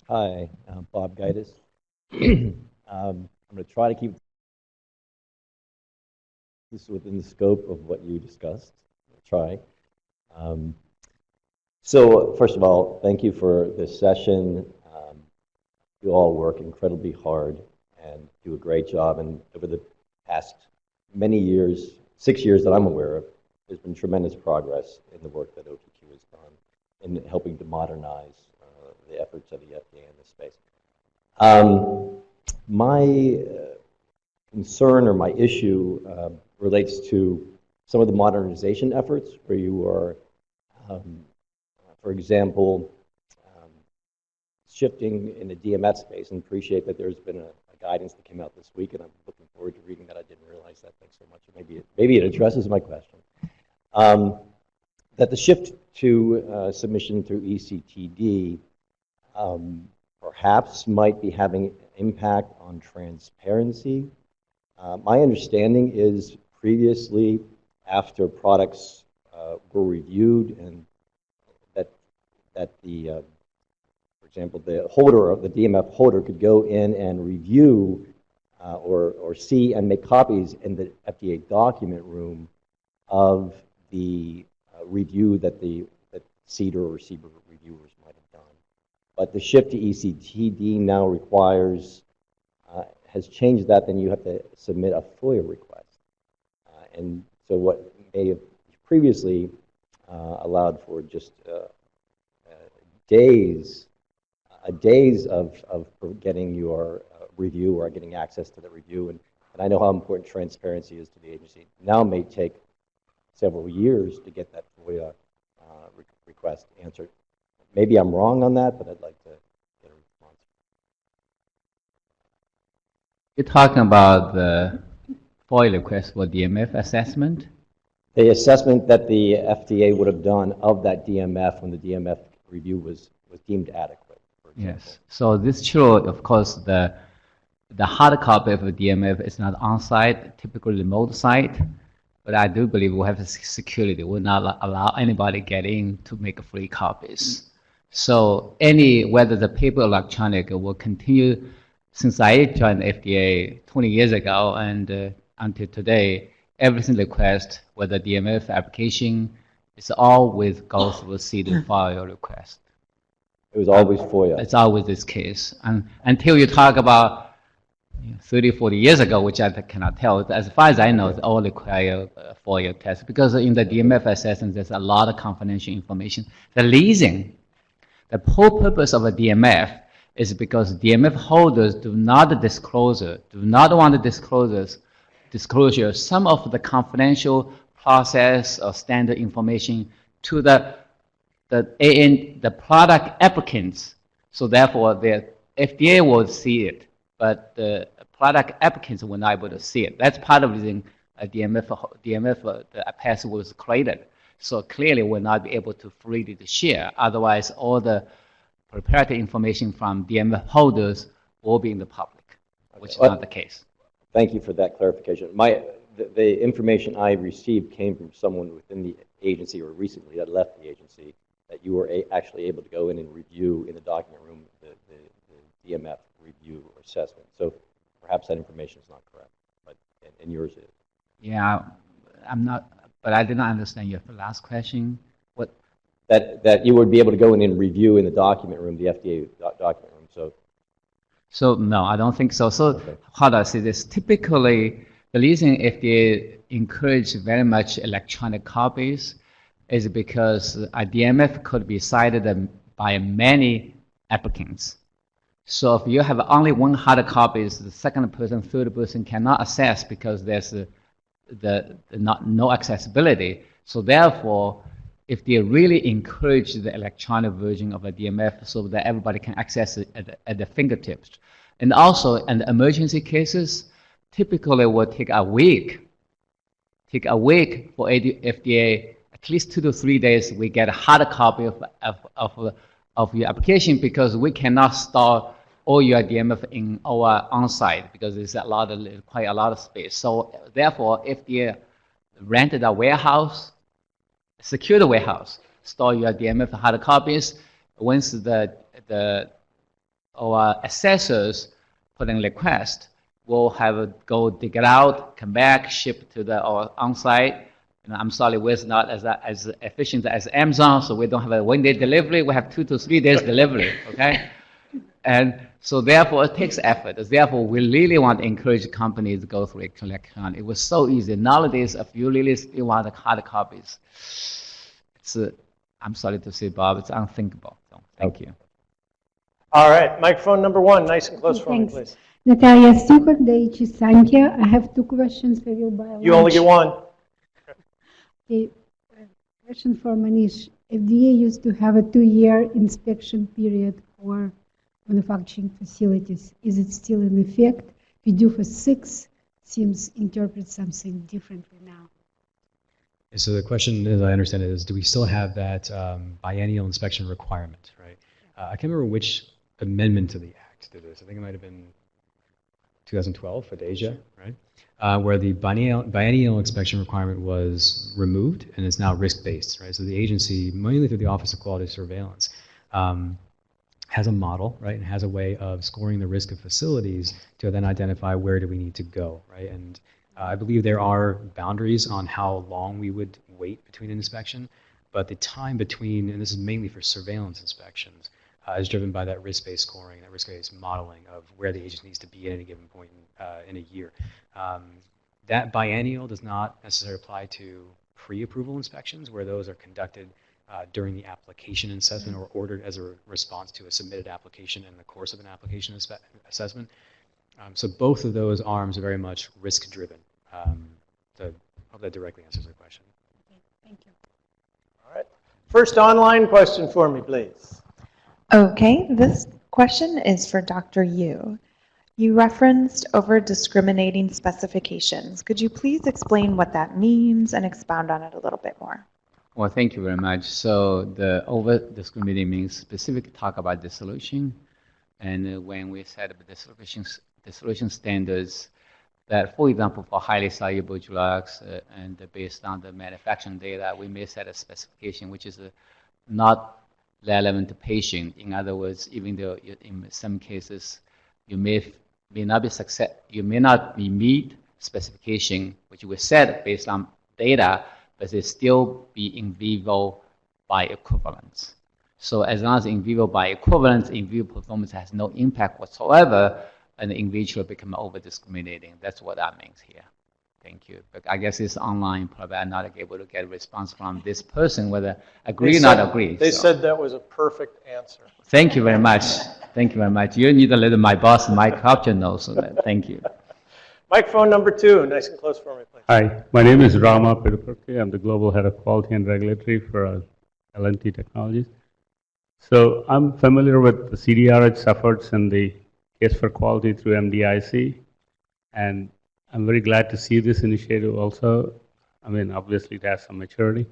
Hi, I'm Bob Gaitis. I'm going to try to keep this within the scope of what you discussed. I'll try. Um, so, first of all, thank you for this session. You all work incredibly hard and do a great job. And over the past many years, 6 years that I'm aware of, there's been tremendous progress in the work that OTQ has done in helping to modernize the efforts of the FDA in this space. My concern or my issue relates to some of the modernization efforts where you are, for example, shifting in the DMF space, and appreciate that there's been a guidance that came out this week, and I'm looking forward to reading that. I didn't realize that. Thanks so much. Maybe it addresses my question. That the shift to submission through ECTD perhaps might be having an impact on transparency. My understanding is previously, after products were reviewed, and that the, for example, the holder of the DMF holder could go in and review or see and make copies in the FDA document room of the review that CDER or CBER reviewers might have done. But the shift to ECTD now requires, has changed that, then you have to submit a FOIA request. And so what may have previously allowed for just days of getting your review or getting access to the review, and I know how important transparency is to the agency, now may take several years to get that FOIA request answered. Maybe I'm wrong on that, but I'd like to get a response. You're talking about the FOIA request for DMF assessment? The assessment that the FDA would have done of that DMF when the DMF review was deemed adequate. Yes. So this is true. Of course, the hard copy of the DMF is not on-site, typically remote site. But I do believe we have security. We'll not allow anybody get in to make free copies. So whether the paper or electronic will continue. Since I joined the FDA 20 years ago and until today, everything request, whether DMF application, it's always goes through CDER FOIA request. It was always FOIA. It's always this case. And until you talk about 30, 40 years ago, which I cannot tell, as far as I know, it's all require FOIA test, because in the DMF assessment, there's a lot of confidential information. The reason, the whole purpose of a DMF is because DMF holders do not want to disclosure some of the confidential process or standard information to the product applicants. So therefore, the FDA will see it, but the product applicants were not able to see it. That's part of the reason DMF the pass was created. So clearly, we'll not be able to freely share. Otherwise, all the proprietary information from DMF holders will be in the public, which is not the case. Thank you for that clarification. The information I received came from someone within the agency or recently that left the agency, that you were actually able to go in and review in the document room the DMF review or assessment. So perhaps that information is not correct, but and yours is. Yeah, I'm not, but I did not understand your last question. What? That you would be able to go in and review in the document room, the FDA document room. So no, I don't think so. So okay. How do I say this? Typically, the reason FDA encourages very much electronic copies is because a DMF could be cited by many applicants. So if you have only one hard copy, the second person, third person cannot access because there's no accessibility. So therefore, if they really encourage the electronic version of a DMF so that everybody can access it at the fingertips. And also, in the emergency cases, typically will take a week for FDA, at least 2 to 3 days, we get a hard copy of your application, because we cannot store all your DMF in our on-site because there's quite a lot of space. So therefore, FDA rented a warehouse, secure the warehouse, store your DMF hard copies. Once the our assessors put in request, we'll have a go dig it out, come back, ship to the our on-site. I'm sorry, we're not as efficient as Amazon, so we don't have a 1-day delivery. We have 2 to 3 days delivery, okay? And so therefore, it takes effort. Therefore, we really want to encourage companies to go through electronic. It was so easy. Nowadays, if you really still want the hard copies, it's, I'm sorry to say, Bob, it's unthinkable. So thank you. All right, microphone number 1, nice and close for me, please. Natalia Stukov, Daiichi Sankyo. I have 2 questions for you by You only get 1. Okay. Question for Manish. FDA used to have a 2-year inspection period for manufacturing facilities. Is it still in effect? We do for 6, seems interpret something differently now. So the question, as I understand it, is do we still have that biennial inspection requirement, right? I can't remember which amendment to the act did this. I think it might have been 2012 for Asia, right? Where the biennial inspection requirement was removed and it's now risk-based, right? So the agency, mainly through the Office of Quality Surveillance, has a model, right, and has a way of scoring the risk of facilities to then identify where do we need to go, right? And I believe there are boundaries on how long we would wait between an inspection, but the time between, and this is mainly for surveillance inspections, is driven by that risk-based scoring, that risk-based modeling of where the agency needs to be at any given point in a year. That biennial does not necessarily apply to pre-approval inspections, where those are conducted during the application assessment or ordered as a response to a submitted application in the course of an application assessment. So both of those arms are very much risk-driven. So I hope that directly answers the question. Okay, thank you. All right. First online question for me, please. Okay, this question is for Dr. Yu. You referenced over-discriminating specifications. Could you please explain what that means and expound on it a little bit more? Well, thank you very much. So the over-discriminating means specific talk about the solution. And when we set up the solution standards, that, for example, for highly soluble drugs and based on the manufacturing data, we may set a specification which is not relevant to patient. In other words, even though in some cases you may not meet specification which we set based on data, but it still be in vivo bioequivalence. So as long as in vivo bioequivalence, in vivo performance has no impact whatsoever, and in vitro become over-discriminating. That's what that means here. Thank you. But I guess it's online, probably I'm not able to get a response from this person, whether agree or not agree. They said that was a perfect answer. Thank you very much. Thank you very much. You need to let my boss, Mike Hopkins, know. So that, thank you. Microphone number 2, nice and close for me, please. Hi, my name is Rama Pirupurke. I'm the Global Head of Quality and Regulatory for L&T Technologies. So I'm familiar with the CDRH efforts and the case for quality through MDIC, and I'm very glad to see this initiative also. I mean, obviously it has some maturity.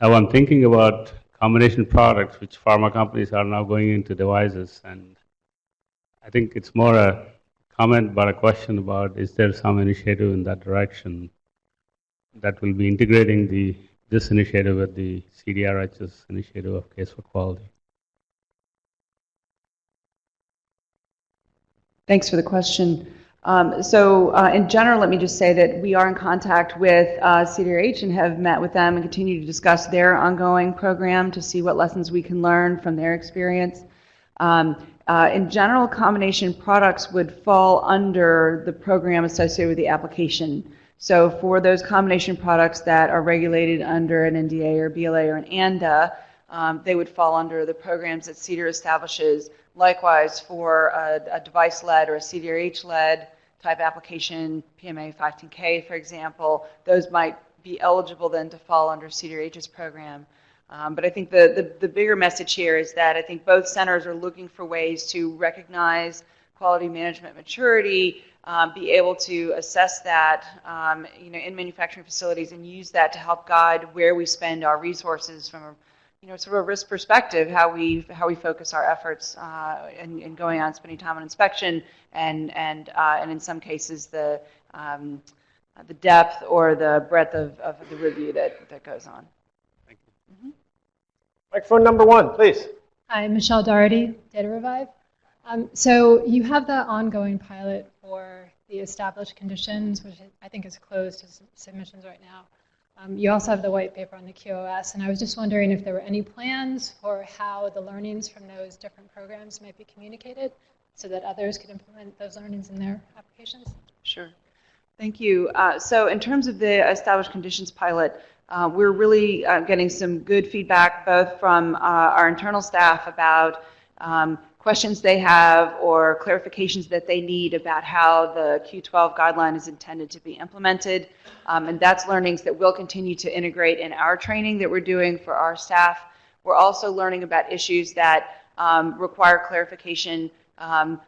Now I'm thinking about combination products, which pharma companies are now going into devices, and I think it's more a comment but a question about, is there some initiative in that direction that will be integrating this initiative with the CDRH's initiative of case for quality? Thanks for the question. In general, let me just say that we are in contact with CDRH and have met with them and continue to discuss their ongoing program to see what lessons we can learn from their experience. In general, combination products would fall under the program associated with the application. So for those combination products that are regulated under an NDA or BLA or an ANDA, they would fall under the programs that CDER establishes. Likewise, for a device-led or a CDRH-led type application, PMA 510K, for example, those might be eligible then to fall under CDRH's program. But I think the bigger message here is that I think both centers are looking for ways to recognize quality management maturity, be able to assess that in manufacturing facilities and use that to help guide where we spend our resources from a sort of a risk perspective, how we focus our efforts in going on spending time on inspection and in some cases the depth or the breadth of the review that goes on. Thank you. Microphone number 1, please. Hi, Michelle Doherty, Data Revive. So you have the ongoing pilot for the established conditions, which I think is closed to submissions right now. You also have the white paper on the QoS, and I was just wondering if there were any plans for how the learnings from those different programs might be communicated so that others could implement those learnings in their applications. Sure. Thank you. So in terms of the established conditions pilot, we're really getting some good feedback both from our internal staff about questions they have or clarifications that they need about how the Q12 guideline is intended to be implemented. And that's learnings that we'll continue to integrate in our training that we're doing for our staff. We're also learning about issues that require clarification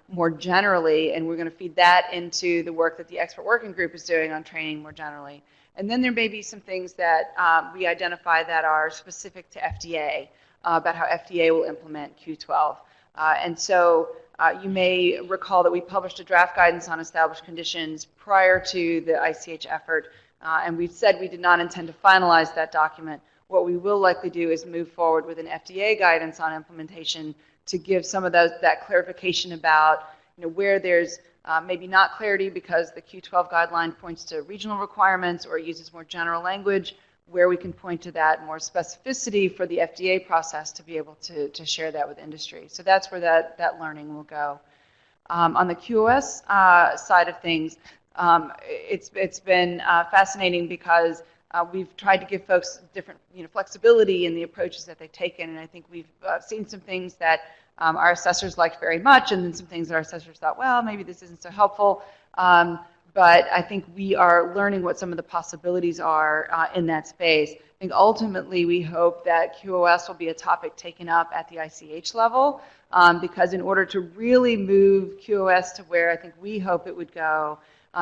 more generally, and we're going to feed that into the work that the expert working group is doing on training more generally. And then there may be some things that we identify that are specific to FDA, about how FDA will implement Q12. And so you may recall that we published a draft guidance on established conditions prior to the ICH effort, and we said we did not intend to finalize that document. What we will likely do is move forward with an FDA guidance on implementation to give some of that clarification about where there's maybe not clarity because the Q12 guideline points to regional requirements or uses more general language, where we can point to that more specificity for the FDA process to be able to share that with industry. So that's where that learning will go. On the QoS side of things, it's been fascinating because we've tried to give folks different flexibility in the approaches that they've taken, and I think we've seen some things that our assessors liked very much, and then some things that our assessors thought, well, maybe this isn't so helpful. But I think we are learning what some of the possibilities are in that space. I think ultimately we hope that QoS will be a topic taken up at the ICH level, because in order to really move QoS to where I think we hope it would go,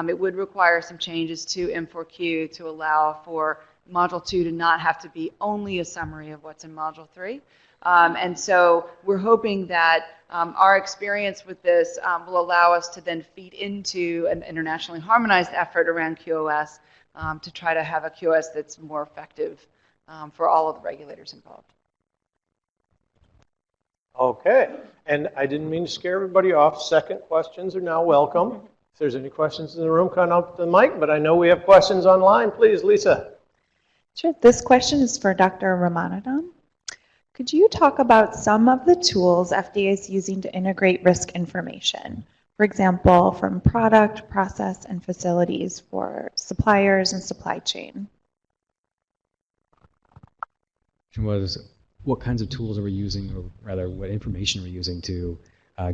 it would require some changes to M4Q to allow for Module 2 to not have to be only a summary of what's in Module 3. And so we're hoping that our experience with this will allow us to then feed into an internationally harmonized effort around QoS to try to have a QoS that's more effective for all of the regulators involved. Okay, and I didn't mean to scare everybody off. Second questions are now welcome. If there's any questions in the room, come up to the mic, but I know we have questions online. Please, Lisa. Sure. This question is for Dr. Ramanadham. Could you talk about some of the tools FDA is using to integrate risk information? For example, from product, process, and facilities for suppliers and supply chain. Was what kinds of tools are we using, or rather what information are we using to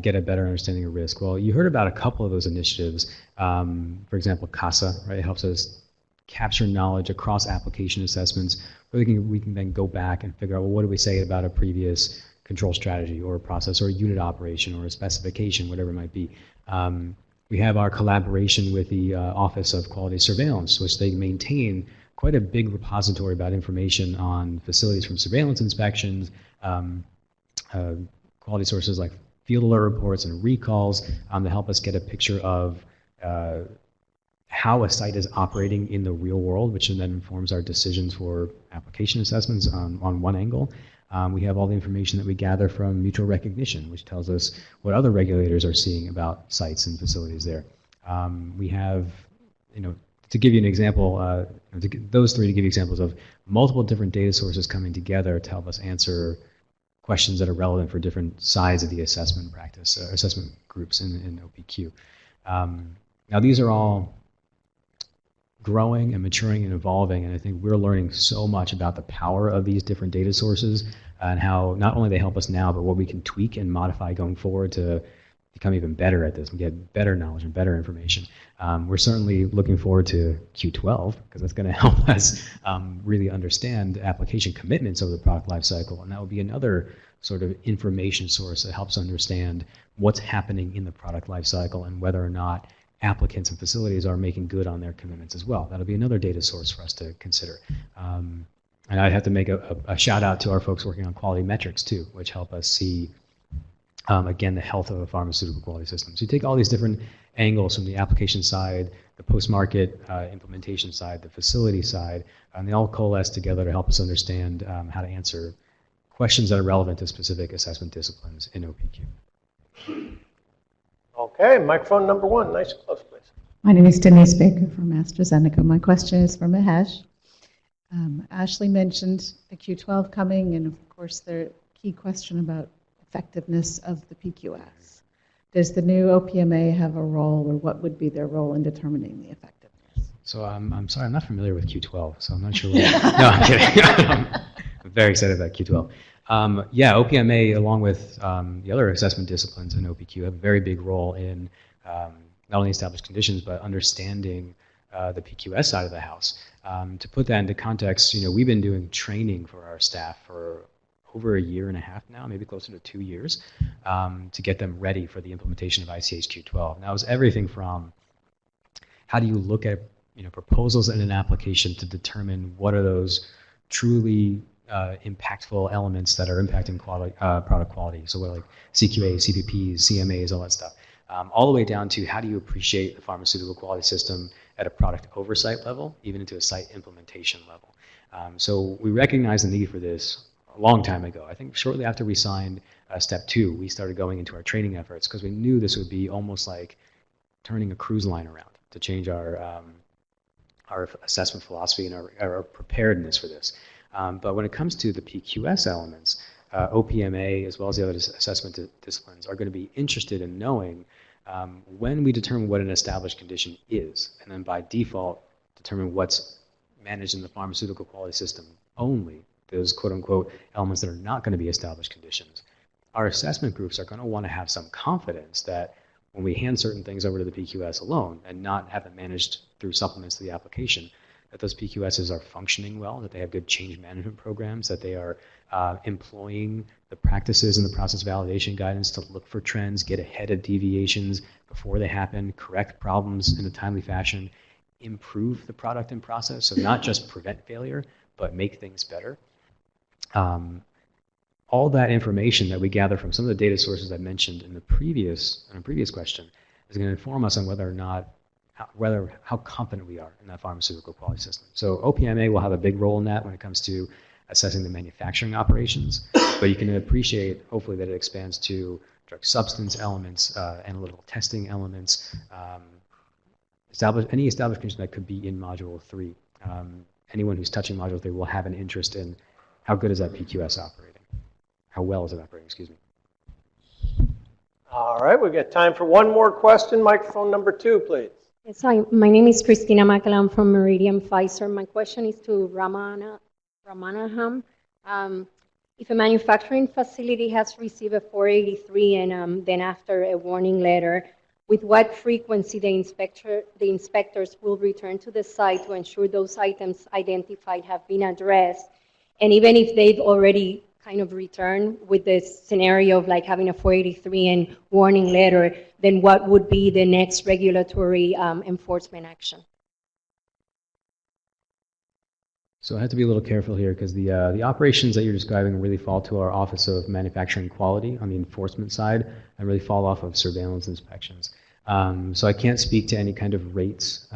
get a better understanding of risk? Well, you heard about a couple of those initiatives. For example, CASA, right, helps us capture knowledge across application assessments. We can then go back and figure out, well, what do we say about a previous control strategy or a process or a unit operation or a specification, whatever it might be. We have our collaboration with the Office of Quality Surveillance, which they maintain quite a big repository about information on facilities from surveillance inspections, quality sources like field alert reports and recalls to help us get a picture of how a site is operating in the real world, which then informs our decisions for application assessments on one angle. We have all the information that we gather from mutual recognition, which tells us what other regulators are seeing about sites and facilities there. We have, to give you an example, those three to give you examples of multiple different data sources coming together to help us answer questions that are relevant for different sides of the assessment practice, assessment groups in OPQ. Now these are all growing and maturing and evolving, and I think we're learning so much about the power of these different data sources and how not only they help us now, but what we can tweak and modify going forward to become even better at this and get better knowledge and better information. We're certainly looking forward to Q12 because that's going to help us really understand application commitments over the product lifecycle, and that will be another sort of information source that helps understand what's happening in the product lifecycle and whether or not applicants and facilities are making good on their commitments as well. That'll be another data source for us to consider. And I'd have to make a shout out to our folks working on quality metrics too, which help us see, again, the health of a pharmaceutical quality system. So you take all these different angles from the application side, the post-market implementation side, the facility side, and they all coalesce together to help us understand how to answer questions that are relevant to specific assessment disciplines in OPQ. Okay, microphone number one, nice and close, please. My name is Denise Baker from AstraZeneca. My question is for Mahesh. Ashley mentioned the Q12 coming, and of course, the key question about effectiveness of the PQS. Does the new OPMA have a role, or what would be their role in determining the effectiveness? So I'm sorry, I'm not familiar with Q12, so I'm not sure. No, I'm kidding. I'm very excited about Q12. Yeah, OPMA, along with the other assessment disciplines in OPQ, have a very big role in not only established conditions, but understanding the PQS side of the house. To put that into context, we've been doing training for our staff for over a year and a half now, maybe closer to 2 years, to get them ready for the implementation of ICH Q12. Now, it's everything from how do you look at proposals in an application to determine what are those truly impactful elements that are impacting quality, product quality. So what, like CQAs, CPPs, CMAs, all that stuff. All the way down to how do you appreciate the pharmaceutical quality system at a product oversight level, even into a site implementation level. So we recognized the need for this a long time ago. I think shortly after we signed Step 2, we started going into our training efforts because we knew this would be almost like turning a cruise line around to change our assessment philosophy and our preparedness for this. But when it comes to the PQS elements, OPMA, as well as the other assessment disciplines, are going to be interested in knowing when we determine what an established condition is, and then by default determine what's managed in the pharmaceutical quality system only, those quote-unquote elements that are not going to be established conditions. Our assessment groups are going to want to have some confidence that when we hand certain things over to the PQS alone and not have them managed through supplements to the application, that those PQSs are functioning well, that they have good change management programs, that they are employing the practices and the process validation guidance to look for trends, get ahead of deviations before they happen, correct problems in a timely fashion, improve the product and process, so not just prevent failure, but make things better. All that information that we gather from some of the data sources I mentioned in a previous question is going to inform us on whether or not how confident we are in that pharmaceutical quality system. So OPMA will have a big role in that when it comes to assessing the manufacturing operations, but you can appreciate, hopefully, that it expands to drug substance elements, analytical testing elements, any established condition that could be in Module 3. Anyone who's touching Module 3 will have an interest in how good is that PQS operating, how well is it operating, excuse me. All right, we've got time for one more question. Microphone number 2, please. Yes, hi. My name is Christina Macallan from Meridian Pfizer. My question is to Ramanadham. If a manufacturing facility has received a 483 and then after a warning letter, with what frequency the inspectors will return to the site to ensure those items identified have been addressed? And even if they've already kind of returned with this scenario of like having a 483 and warning letter, then what would be the next regulatory enforcement action? So I have to be a little careful here because the operations that you're describing really fall to our Office of Manufacturing Quality on the enforcement side and really fall off of surveillance inspections. So I can't speak to any kind of rates,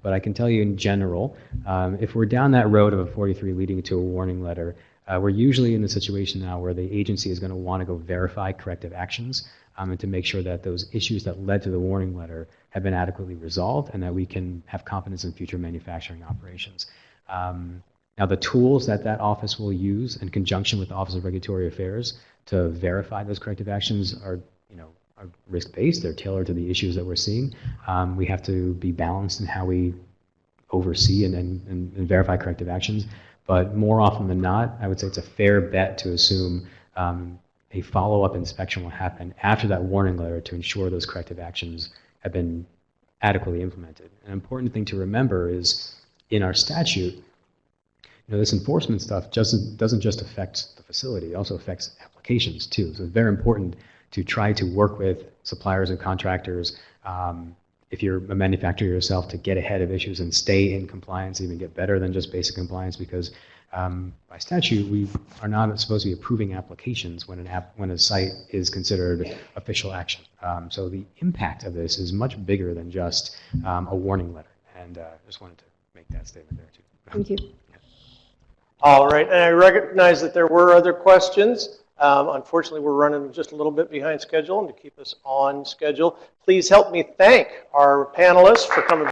but I can tell you in general, if we're down that road of a 43 leading to a warning letter, we're usually in a situation now where the agency is going to want to go verify corrective actions and to make sure that those issues that led to the warning letter have been adequately resolved and that we can have confidence in future manufacturing operations. Now, the tools that office will use in conjunction with the Office of Regulatory Affairs to verify those corrective actions are risk-based. They're tailored to the issues that we're seeing. We have to be balanced in how we oversee and verify corrective actions. But more often than not, I would say it's a fair bet to assume a follow-up inspection will happen after that warning letter to ensure those corrective actions have been adequately implemented. An important thing to remember is in our statute, this enforcement stuff doesn't just affect the facility, it also affects applications too. So it's very important to try to work with suppliers and contractors, if you're a manufacturer yourself, to get ahead of issues and stay in compliance, even get better than just basic compliance, because by statute, we are not supposed to be approving applications when a site is considered official action. So the impact of this is much bigger than just a warning letter. And I just wanted to make that statement there too. Thank you. All right, and I recognize that there were other questions. Unfortunately, we're running just a little bit behind schedule, and to keep us on schedule, please help me thank our panelists for coming